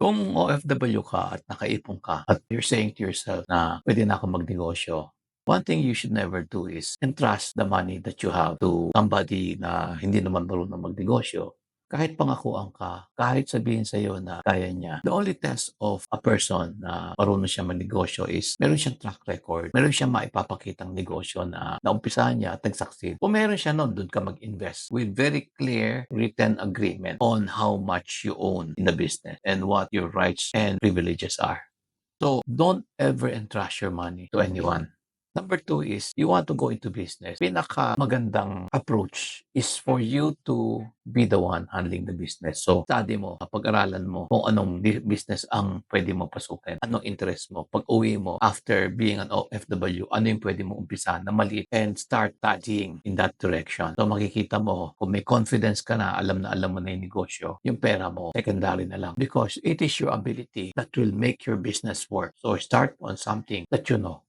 Kung OFW ka at nakaipon ka at you're saying to yourself na pwede na akong magnegosyo, one thing you should never do is entrust the money that you have to somebody na hindi naman marunong magnegosyo. Kahit pangakuan ka, kahit sabihin sa'yo na kaya niya, the only test of a person na marunong siya magnegosyo is meron siyang track record, meron siyang maipapakitang negosyo na naumpisahan niya at nag-succeed. Kung meron siya nun, doon ka mag-invest with very clear written agreement on how much you own in the business and what your rights and privileges are. So don't ever entrust your money to anyone. Number two is you want to go into business. Pinakamagandang approach is for you to be the one handling the business. So study mo, pag-aralan mo kung anong business ang pwede mo pasukin, anong interest mo. Pag uwi mo, after being an OFW, ano yung pwede mo umpisa na maliit and start studying in that direction. So makikita mo, kung may confidence ka na alam mo na yung negosyo, yung pera mo, secondary na lang. Because it is your ability that will make your business work. So start on something that you know.